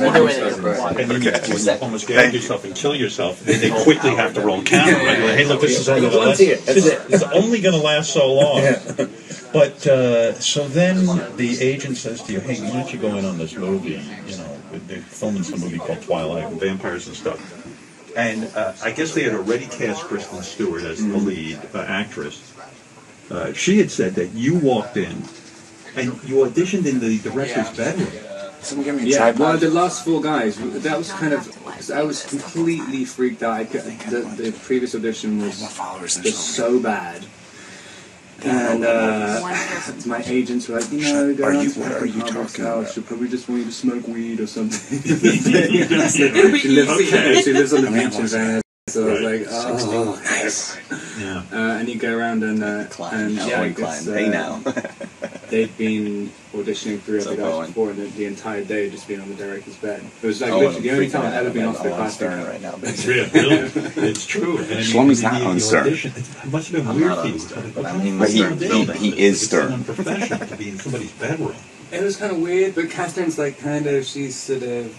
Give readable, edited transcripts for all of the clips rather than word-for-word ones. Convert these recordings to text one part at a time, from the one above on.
And then you almost gag yourself and kill yourself. They quickly have to roll camera. Right? Like, hey, look, this is only going to last so long. But so then the agent says to you, hey, why don't you go in on this movie? You know, they're filming some movie called Twilight and vampires and stuff. And I guess they had already cast Kristen Stewart as the lead actress. She had said that you walked in and you auditioned in the director's bedroom. Yeah, well, the last 4 guys, that was kind of, because I was completely freaked out. The previous audition was just so bad. And my agents were like, you know, what are you talking about? She'll probably just want you to smoke weed or something. She lives on the beach in Venice. So I was like, oh, nice. Yeah. And you go around and I guess they'd been auditioning 3 other guys before, and the entire day had just been on the director's bed. It was like literally the only time I've ever been off the class right now. It's really, it's true. Shlomi's not on Stern. It must have been weird for you. But he is Stern. It's unprofessional to be in somebody's bedroom. It was kind of weird, but Catherine's like she's sort of,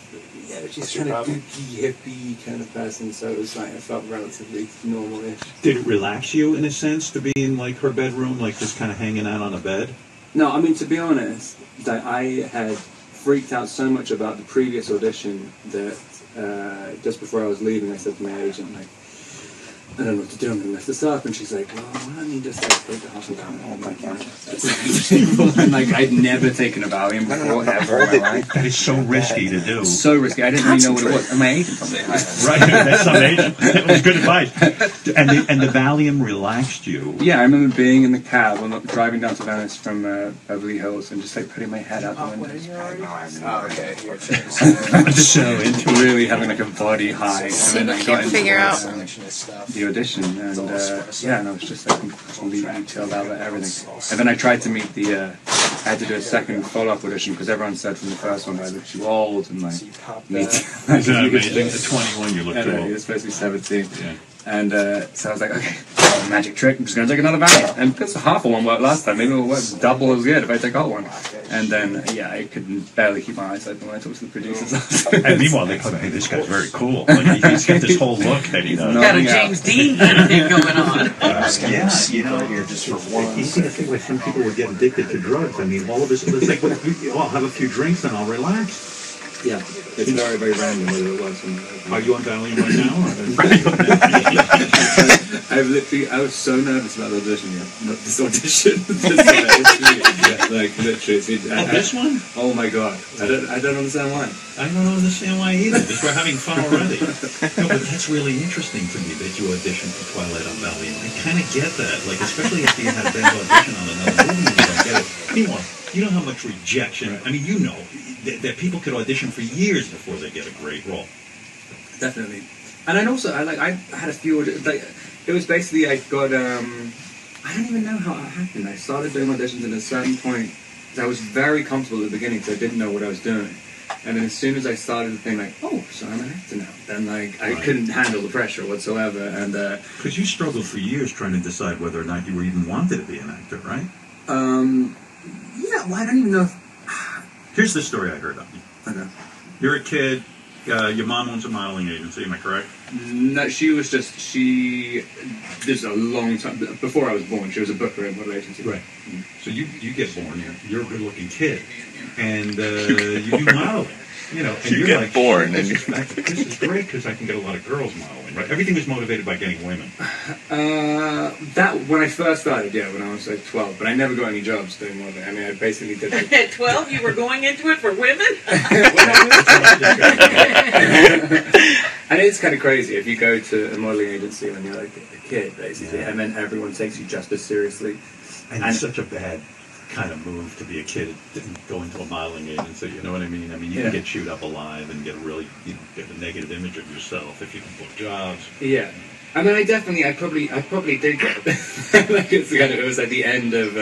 she's kind of gooky, hippie kind of person, so it was like, it felt relatively normal-ish. Did it relax you, in a sense, to be in, like, her bedroom, like, just kind of hanging out on a bed? No, I mean, to be honest, that I had freaked out so much about the previous audition that just before I was leaving, I said to my agent, like, I don't know what to do, I'm going to mess this up. And she's like, well, why don't you just like, take the hospital? Oh my God. And like, I'd never taken a Valium before, ever in my life. That is so risky to do. So risky. I didn't even know what it was. And my agent told me, right, that's some agent. That was good advice. And the Valium relaxed you. Yeah, I remember being in the cab, driving down to Venice from Beverly Hills, and just like putting my head out the window. Okay. So into really having like a body high. And then I got figure out the audition, and and I was just like completely chilled out about everything. And then I tried to meet I had to do a second follow-up audition because everyone said from the first one I looked too old and like meet. Isn't that amazing? At 21 you look too old. He was supposed to be 17. Yeah. And so I was like, okay, magic trick, I'm just going to take another Valium. And because half of one worked last time, maybe it'll work double as good if I take all one. And then, I could barely keep my eyes open when I talked to the producers. And meanwhile, they thought, hey, this guy's very cool. Like, he's got this whole look that he does. Got a James Dean kind of thing going on. Yes, you know, you're just for one. Easy to think like some people would get addicted to drugs. I mean, all of this, it's like, I'll have a few drinks and I'll relax. Yeah, it's very, very random whether it was. Are you on Valium right now? I was so nervous about the audition, not this audition. Like, literally. This one? Oh my God. I don't understand why. I don't understand why either, because we're having fun already. No, but that's really interesting to me that you auditioned for Twilight on Valium. I kind of get that, like, especially if you had a bad audition on another movie, you don't get it. Meanwhile, you know how much rejection, I mean, you know, that people could audition for years before they get a great role. Definitely. And then also, I had a few, like, it was basically, I got, I don't even know how it happened. I started doing auditions at a certain point. I was very comfortable at the beginning because I didn't know what I was doing. And then as soon as I started to think, like, oh, so I'm an actor now, then, like, I couldn't handle the pressure whatsoever. And because you struggled for years trying to decide whether or not you were even wanted to be an actor, right? Yeah, well, I don't even know if... Here's the story I heard of you. Okay. You're a kid, your mom owns a modeling agency, am I correct? No, this is a long time, before I was born, she was a booker at a model agency. Right. So you get born, you're a good-looking kid, and you do modeling. You know, and you you're get like, born, this is great because I can get a lot of girls modeling. Right? Everything was motivated by getting women. That when I first started, when I was like 12, but I never got any jobs doing modeling. I mean, I basically did. Like, at 12, you were going into it for women. And it's kind of crazy if you go to a modeling agency when you're like a kid, basically, and then everyone takes you just as seriously. And it's such a bad kind of move to be a kid and go into a modeling agency, you know what I mean? I mean, you can get chewed up alive and get a really, get a negative image of yourself if you can book jobs. Yeah. I mean, I probably did get like it was at the end of,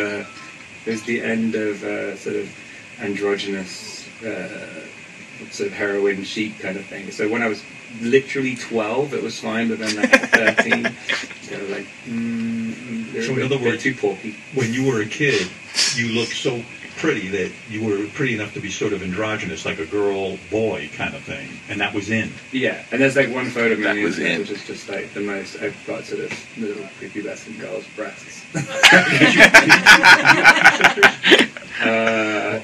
sort of androgynous, sort of heroin chic kind of thing. So when I was literally 12, it was fine, but then like 13, they were like, so in other words, too porky. When you were a kid, you looked so pretty that you were pretty enough to be sort of androgynous, like a girl-boy kind of thing, and that was in. Yeah, and there's like one photo of That me was in. which is just like the most. I've got sort of little prepubescent girl's breasts.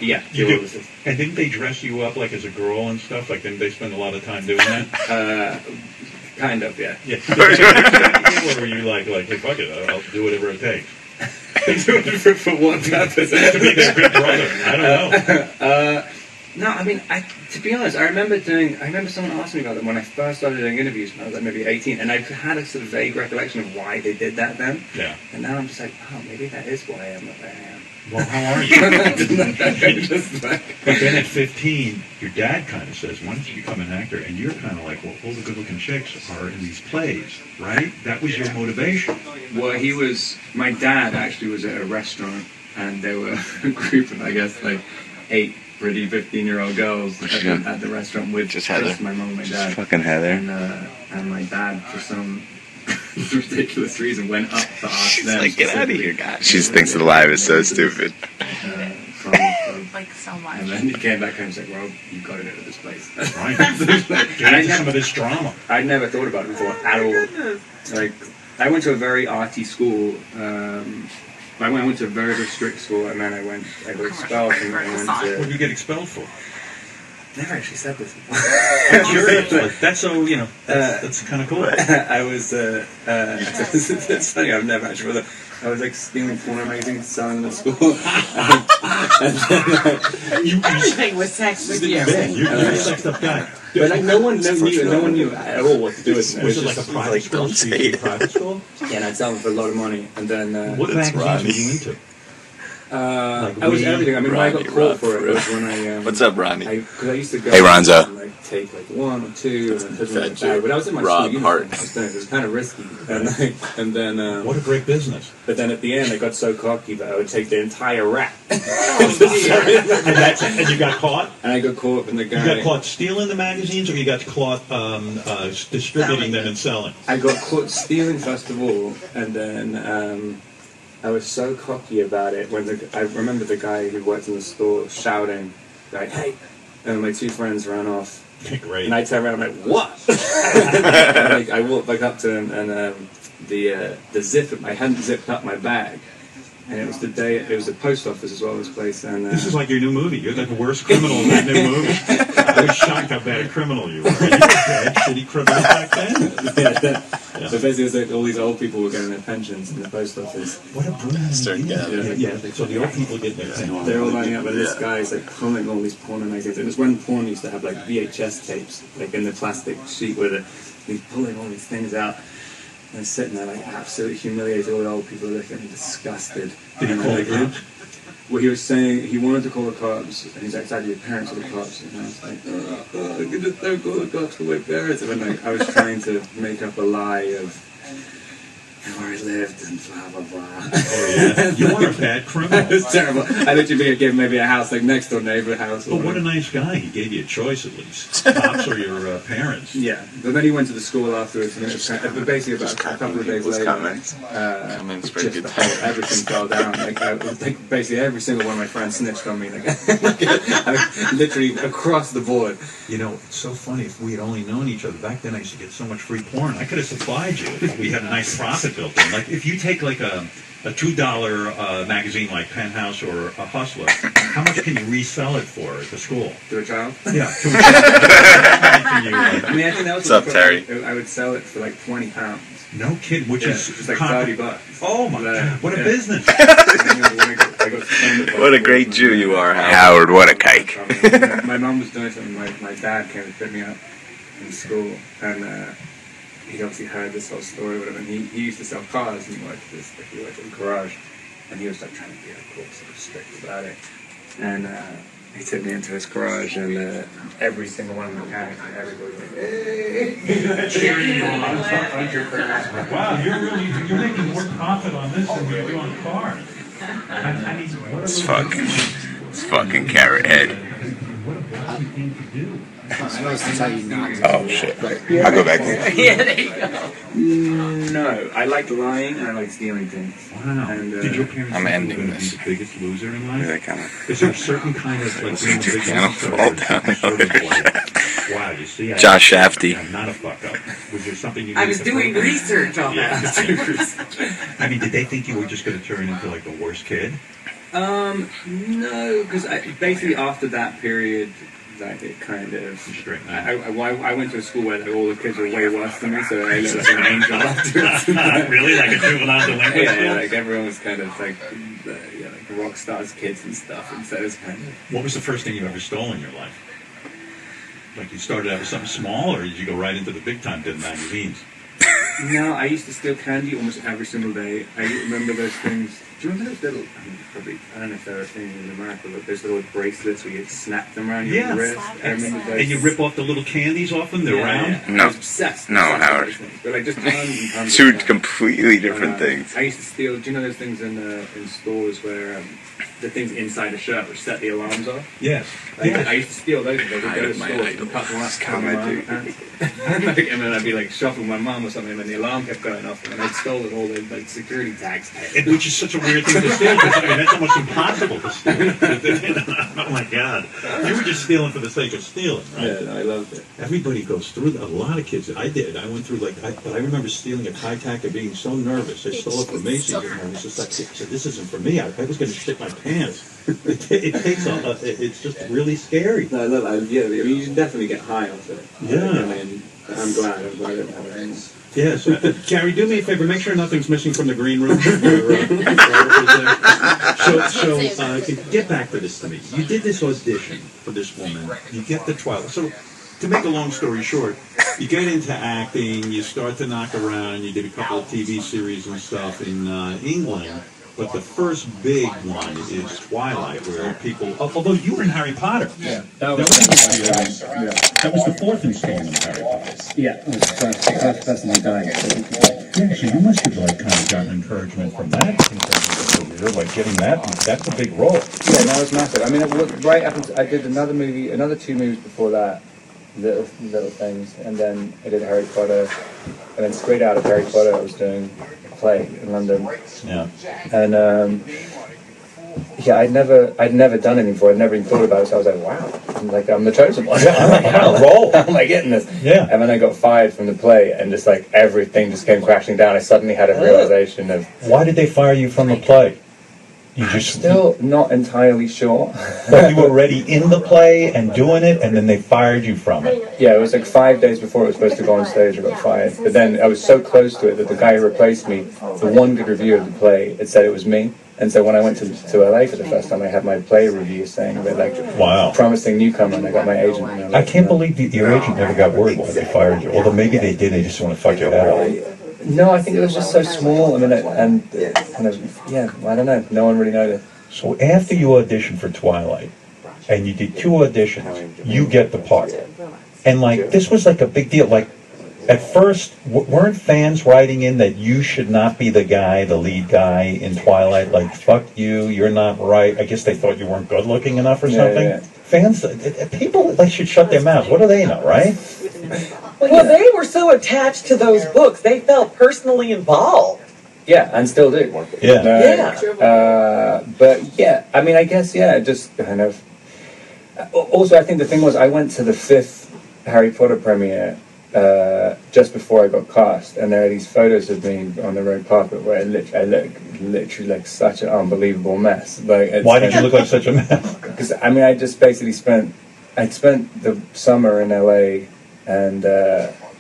Yeah, You do. And didn't they dress you up like as a girl and stuff? Like, didn't they spend a lot of time doing that? Kind of, yeah. Yeah. Or were you like, hey, fuck it, I'll do whatever it takes? For what purpose? To be their good brother. I don't know. No, I mean, to be honest, I remember someone asked me about it when I first started doing interviews when I was like maybe 18, and I had a sort of vague recollection of why they did that then. Yeah. And now I'm just like, oh, maybe that is why I am the way I am. Well, how are you? Just like, But then at 15, your dad kind of says, why don't you become an actor? And you're kind of like, well, all the good-looking chicks are in these plays, right? That was your motivation. well, my dad actually was at a restaurant, and there were a group of, I guess, like 8 pretty 15-year-old girls at the restaurant with Just Heather. my mom and my Just dad. fucking Heather. And my dad, for some ridiculous reason, went up to ask them. Like, get out of here, guys. She thinks the live is so stupid. Like so much. And then he came back home and said, well, you've got to go to this place. Right. And I Some of this drama. I'd never thought about it before at all. Like, I went to a very arty school. I went to a very, very strict school, and then I got expelled from it. What did you get expelled for? Never actually said this before. I'm curious. That's so, that's kind of cool. I was, it's funny, I've never actually, I was like stealing porn magazines, selling them at school. Everything was sex with you. You're a sexed up guy. But like no one knew at all what to do with it. Was it like a private school? Don't say it. Private school? Yeah, and I'd sell them for a lot of money, and then What magazines were you into? I was everything. I mean, when I got caught for it, was when I What's up, Ronnie? because I used to go Hey, Ronzo. and like take like 1 or 2 and then put them in the Fat bag. But I was in my Rob school uniform. Hart. It was kind of risky, and then What a great business. but then at the end I got so cocky that I would take the entire rack. And you got caught? And I got caught in the guy. You got caught stealing the magazines, or you got caught distributing them and selling? I got caught stealing first of all, and then I was so cocky about it when I remember the guy who worked in the store shouting, like, "Hey!" And my 2 friends ran off. Great. And I turned around and I'm like, "What?" And, I walked back up to him, and the zip I hadn't zipped up my bag. And it was the post office as well, this place. And This is like your new movie. You're like the worst criminal in that new movie. I was shocked how bad a criminal you were. You were a bad, shitty criminal back then. So basically, it was like all these old people were getting their pensions in the post office. What a brilliant idea. Yeah, so the old people get their thing. They're all lining up, and this guy's like pulling all these porn magazines. It was when porn used to have like VHS tapes, like in the plastic sheet with it. He's pulling all these things out. And I'm sitting there like absolutely humiliated. All the old people are looking at me disgusted. Did he call the cops? Well, he was saying he wanted to call the cops, and he's like, "Sadly, your parents are the cops." And I was like, "Oh, I could just don't call the cops for my parents." And like, I was trying to make up a lie of where I lived and blah blah blah. Oh yeah, you are a bad criminal. It was terrible. I literally gave maybe a house, like next door neighbor house. But what a nice guy. He gave you a choice at least. Cops or your parents. Yeah, but then he went to the school afterwards, and it was kind of, but basically about a couple of days later, Comments pretty good. everything fell down. Like basically every single one of my friends snitched on me. Like literally across the board. You know, it's so funny. If we had only known each other back then, I used to get so much free porn. I could have supplied you if we had a nice profit built in. Like if you take like a $2 magazine like Penthouse or a Hustler, how much can you resell it for at the school? To a child? Yeah. To a child. I mean, I think that was What's up, Terry? I would sell it for like £20. No kid, which is it's like $30. Oh my God! What a business! What a great Jew you are, Howard. What a kike. My mom was doing something. My dad came to pick me up in school, and he obviously heard this whole story with him. And he used to sell cars, and he worked in a garage, and he was like trying to be of course sort of strict about it. And he took me into his garage, and every single one of the mechanics, and everybody was like, "Hey!" cheering you on. Wow, you're making more profit on this than you do on cars. It's fucking Carrot Head. Oh shit! I'll go back in. Yeah, there you go. No, I like lying and I like stealing things. Wow. And, Did your parents I'm think you ending were going to be this. the biggest loser in Really life? kind of. Is there a certain kind of like being the biggest Piano loser? fall or is down it sort of another like, wow, you see, Josh Shafty. I'm not a fuck up. Was there something you? I was needed to doing prove? research on Yeah. that. I mean, did they think you were just going to turn into like the worst kid? No, because basically after that period, like it kind of. Straighten out. I went to a school where all the kids were way worse than me, so I looked like an angel afterwards. Really, like a juvenile delinquent? Yeah, like everyone was kind of like, like rock stars, kids and stuff. And so it was kind of. What was the first thing you ever stole in your life? Like you started out with something small, or did you go right into the big time, did magazines? No, I used to steal candy almost every single day. I remember those things. Do you remember those little? I don't know if they're a thing in America, but those little bracelets where you snap them around your wrist. I remember those. And you rip off the little candies off them? They're round? Yeah. No. I was obsessed. No, obsessed with Howard. those things. But like just tons and tons. Two of them. completely different things. I used to steal. Do you know those things in stores where the things inside a shirt which set the alarms off? Yes. I used to steal those. I would go to My stores idol. and cut them up, Come put them on, around dude. my pants. And then I'd be like shopping with my mum or something, and the alarm kept going off, and I'd stolen all the like security tags. Which is such a weird thing to steal, because I mean, that's almost impossible to steal. Oh my God. You were just stealing for the sake of stealing, right? Yeah, I loved it. Everybody goes through that. A lot of kids. I did. I went through but I remember stealing a tie tack and being so nervous. I stole it from Macy's, and I was just like, I said, this isn't for me. I was going to shit my pants. It takes it's just really scary. No, I love it. Yeah, I mean, you should definitely get high off it. Yeah. I mean, I'm glad I don't have it anymore. Yes. Gary, do me a favor. Make sure nothing's missing from the green room. Get back to this to me. You did this audition for this woman. You get the 12. So, to make a long story short, you get into acting. You start to knock around. You did a couple of TV series and stuff in England. But the first big one is Twilight, where people. Although you were in Harry Potter. Yeah. That was the fourth installment of Harry Potter. Yeah, it was that's the dying. Yeah, so you must have kind of gotten encouragement from that in terms of your career, like getting that's a big role. Yeah, no, it was massive. I mean, right up until, I did another two movies before that, little things, and then I did Harry Potter, and then straight out of Harry Potter I was doing a play in London. Yeah. And I'd never done it before. I'd never even thought about it. So I was like, wow, I'm the chosen one. I'm like, how am I getting this? Yeah. And then I got fired from the play, and just like everything just came crashing down. I suddenly had a realization of. Why did they fire you from the play? You just Still not entirely sure. But you were already in the play and doing it, and then they fired you from it. Yeah, it was like 5 days before it was supposed to go on stage. I got fired, but then I was so close to it that the guy who replaced me, the one good review of the play, it said it was me. And so when I went to LA for the first time, I had my play review saying that, like, Wow. promising newcomer, and I got my agent. And I can't believe your agent never got word why they fired you. Although maybe they did, they just want to fuck your head out. No, I think it was just so small. I mean, and kind of, yeah, I don't know. No one really noticed. So after you auditioned for Twilight, and you did 2 auditions, you get the part. And like, this was like a big deal. Like, at first, weren't fans writing in that you should not be the lead guy in Twilight? Like, fuck you, you're not right. I guess they thought you weren't good looking enough or something. Yeah. Fans, people, they should shut their mouths. What do they know, right? Well, they were so attached to those books, they felt personally involved. Yeah, and still do. Yeah. But yeah, I mean, I guess, yeah, just kind of. Also, I think the thing was, I went to the 5th Harry Potter premiere just before I got cast, and there are these photos of me on the red carpet where I look literally like such an unbelievable mess. Like, Why did you look like such a mess? Because I mean, I just basically I'd spent the summer in LA and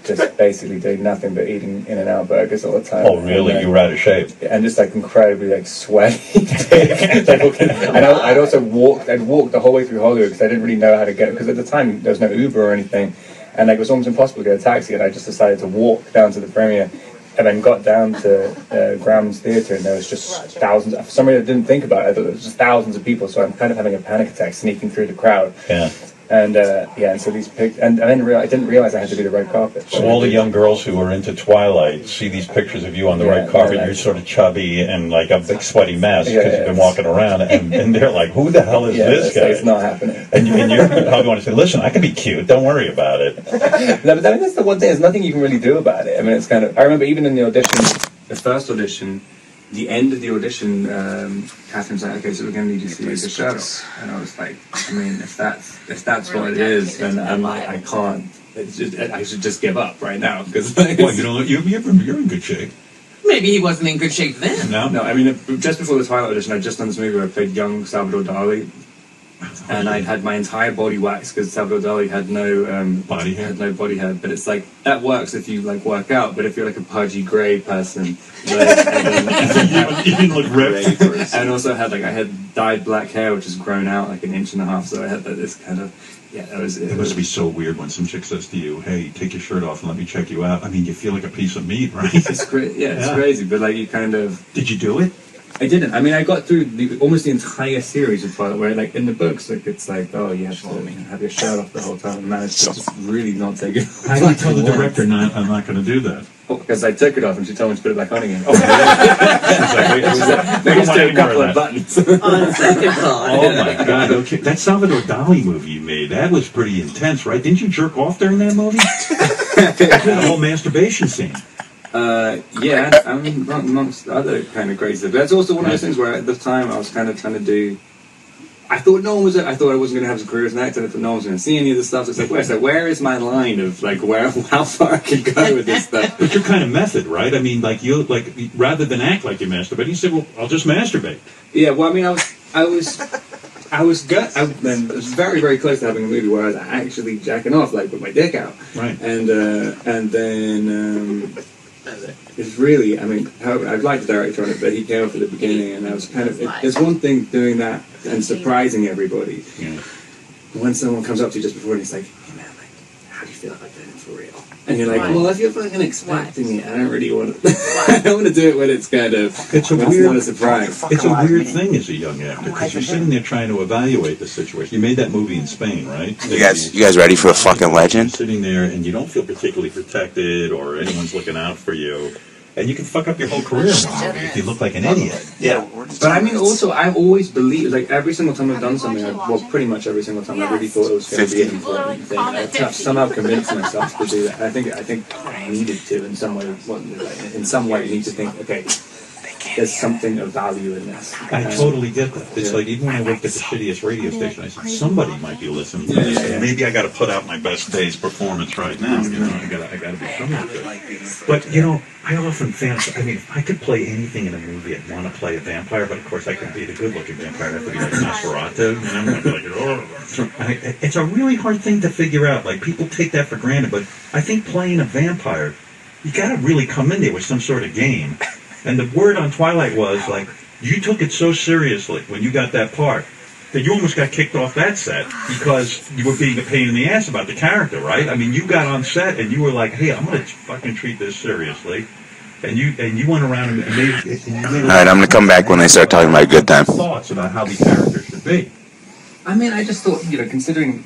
just basically doing nothing but eating In-N-Out burgers all the time. Oh, really? You were out of shape. And just like incredibly like sweaty. And I'd also walk the whole way through Hollywood because I didn't really know how to get, because at the time there was no Uber or anything, and like it was almost impossible to get a taxi, and I just decided to walk down to the premiere. And then got down to Graham's Theatre, and there was just thousands. For some reason, I didn't think about it. I thought there was just thousands of people, so I'm kind of having a panic attack sneaking through the crowd. Yeah. And and so these pics, and I didn't realize I had to do the red carpet. So all the young girls who are into Twilight see these pictures of you on the red carpet. You're sort of chubby and like a big sweaty mess because you've been walking around, and they're like, "Who the hell is this guy?" It's not happening. And you probably want to say, "Listen, I can be cute. Don't worry about it." No, but I mean, that's the one thing. There's nothing you can really do about it. I mean, it's kind of. I remember even in the audition, the first audition. The end of the audition, Catherine's like, "Okay, so we're going to need you to take the shirt off." And I was like, "I mean, if that's what it is, then I'm like, I can't. It's just, I should just give up right now because." Well, you know, you're in good shape. Maybe he wasn't in good shape then. No. I mean, just before the Twilight audition, I'd just done this movie where I played young Salvador Dali, and I'd had my entire body waxed because Salvador Dali had no body hair. Had no body hair. But it's like that works if you like work out. But if you're like a pudgy grey person, like, you didn't look ripped. And also I had dyed black hair, which has grown out like 1.5 inches. So I had this kind of It must be so weird when some chick says to you, "Hey, take your shirt off and let me check you out." I mean, you feel like a piece of meat, right? It's crazy. But like you kind of. Did you do it? I didn't. I mean, I got through almost the entire series of Twilight, where like in the books, like it's like, oh, you have to have your shirt off the whole time, and managed to just really not take it. How do you tell the director, I'm not going to do that? Because I took it off, and she told me to put it back on again. Oh, They just did a couple of buttons. On second thought. Oh my God! Okay, that Salvador Dali movie you made—that was pretty intense, right? Didn't you jerk off during that movie? The whole masturbation scene. Yeah, I mean, amongst other kind of crazy stuff. That's also one of those things where at the time I was kind of trying to do. I thought I thought I wasn't going to have a career as an actor. I thought no one was going to see any of this stuff. So it's like, where is my line of like how far I can go with this stuff? But you're kind of method, right? I mean, rather than act like you masturbate, you said, "Well, I'll just masturbate." Yeah, well, I mean, I was very, very close to having a movie where I was actually jacking off, like with my dick out. Right. And then it's really, I mean, I'd like the director on it, but he came up at the beginning, and I was kind of. There's one thing doing that and surprising everybody. Yeah. When someone comes up to you just before and he's like, "Hey man, like, how do you feel about doing it for real?" And you're like, "Well, if you're fucking expecting it, I don't really want to. I don't want to do it when it's kind of. It's not a surprise. It's a weird thing as a young actor because you're sitting there trying to evaluate the situation. You made that movie in Spain, right? You guys ready for a fucking legend? You're sitting there and you don't feel particularly protected, or anyone's looking out for you. And you can fuck up your whole career if you look like an idiot. Yeah, but I mean, also, I've always believed, like, every single time I've done something, pretty much every single time, I really thought it was going to be an important thing. I've somehow convinced myself to do that. I think I needed to in some way. In some way, you need to think, okay, there's something of value in this. I totally get that. It's like, even when I worked at the shittiest radio station, I said, somebody might be listening to this. And maybe I got to put out my best day's performance right now. You know, I got to be something good. But, you know, I often fantasize. I mean, if I could play anything in a movie, I'd want to play a vampire, but of course I couldn't be the good-looking vampire. I'd have to be like Nosferatu, you know? I'd be like, oh. It's a really hard thing to figure out. Like, people take that for granted, but I think playing a vampire, you got to really come in there with some sort of game. And the word on Twilight was, like, you took it so seriously when you got that part that you almost got kicked off that set because you were being a pain in the ass about the character, right? I mean, you got on set and you were like, "Hey, I'm going to fucking treat this seriously." And you went around and made... All right, I'm going to come back when they start talking about a good time. Thoughts about how the character should be. I mean, I just thought, considering